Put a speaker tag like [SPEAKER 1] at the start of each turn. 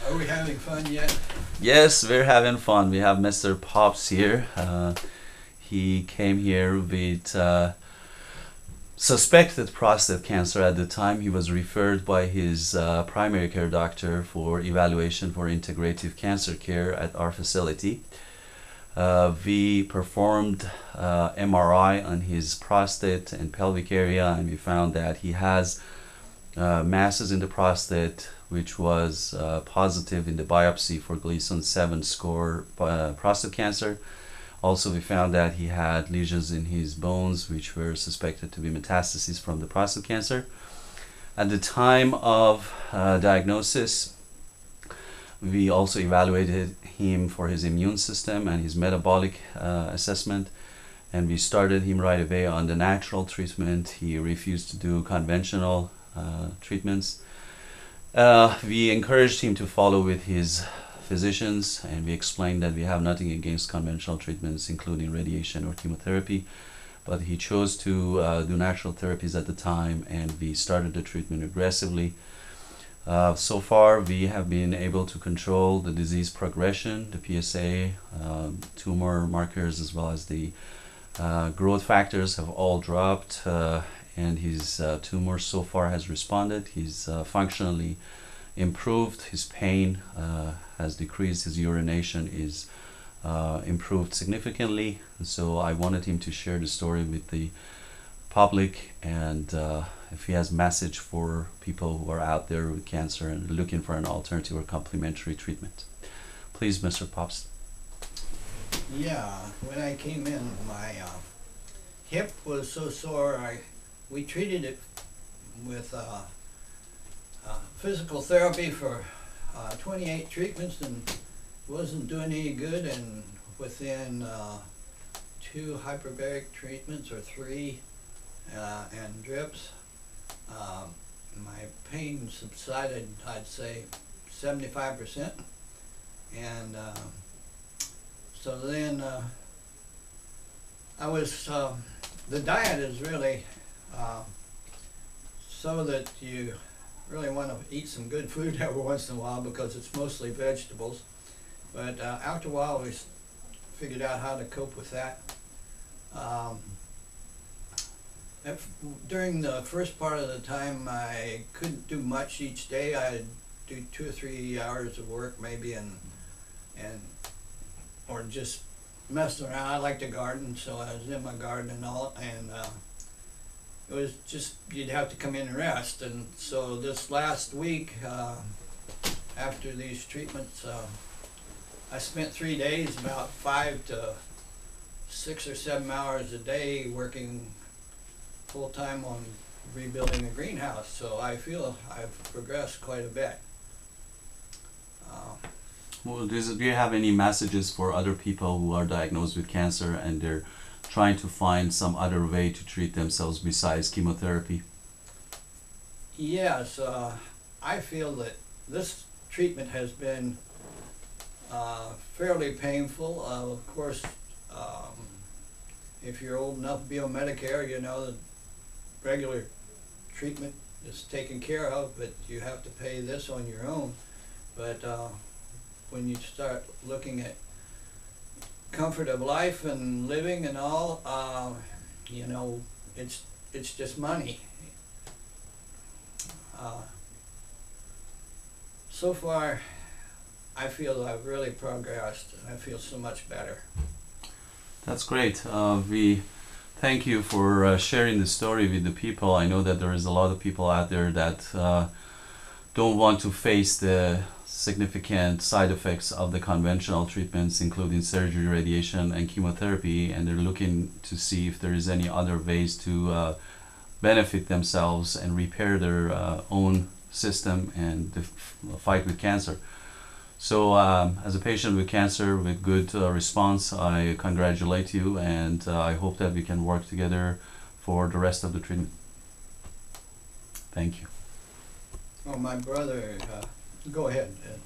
[SPEAKER 1] Are we having fun yet?
[SPEAKER 2] Yes, we're having fun. We have Mr. Pops here. He came here with suspected prostate cancer at the time. He was referred by his primary care doctor for evaluation for integrative cancer care at our facility. We performed MRI on his prostate and pelvic area, and we found that he has masses in the prostate, which was positive in the biopsy for Gleason 7 score prostate cancer. Also, we found that he had lesions in his bones, which were suspected to be metastases from the prostate cancer. At the time of diagnosis, we also evaluated him for his immune system and his metabolic assessment, and we started him right away on the natural treatment. He refused to do conventional treatments. We encouraged him to follow with his physicians, and we explained that we have nothing against conventional treatments, including radiation or chemotherapy, but he chose to do natural therapies at the time, and we started the treatment aggressively. So far, we have been able to control the disease progression, the PSA, tumor markers, as well as the growth factors have all dropped, and his tumor so far has responded. He's functionally improved. His pain has decreased. His urination is improved significantly. So I wanted him to share the story with the public, and if he has a message for people who are out there with cancer and looking for an alternative or complementary treatment. Please, Mr. Pops.
[SPEAKER 1] Yeah, when I came in, my hip was so sore. We treated it with physical therapy for 28 treatments, and wasn't doing any good. And within 2 hyperbaric treatments, or 3, and drips, my pain subsided, I'd say 75%. And so then I was, the diet is really so that you really want to eat some good food every once in a while, because it's mostly vegetables. But after a while, we figured out how to cope with that. During the first part of the time, I couldn't do much each day. I'd do 2 or 3 hours of work maybe, or just messing around. I like to garden, so I was in my garden and all, and it was just, you'd have to come in and rest. And so this last week, after these treatments, I spent 3 days, about 5 to 6 or 7 hours a day, working full-time on rebuilding a greenhouse. So I feel I've progressed quite a bit.
[SPEAKER 2] Well, do you have any messages for other people who are diagnosed with cancer and they're trying to find some other way to treat themselves besides chemotherapy?
[SPEAKER 1] Yes, I feel that this treatment has been fairly painful. Of course, if you're old enough to be on Medicare, you know that regular treatment is taken care of, but you have to pay this on your own. But when you start looking at comfort of life and living and all, you know, it's just money. So far, I feel I've really progressed, and I feel so much better.
[SPEAKER 2] That's great. We thank you for sharing the story with the people. I know that there is a lot of people out there that don't want to face the significant side effects of the conventional treatments, including surgery, radiation, and chemotherapy, and they're looking to see if there is any other ways to benefit themselves and repair their own system and fight with cancer. So as a patient with cancer with good response, I congratulate you, and I hope that we can work together for the rest of the treatment. Thank you.
[SPEAKER 1] Oh, my brother, go ahead, Ed.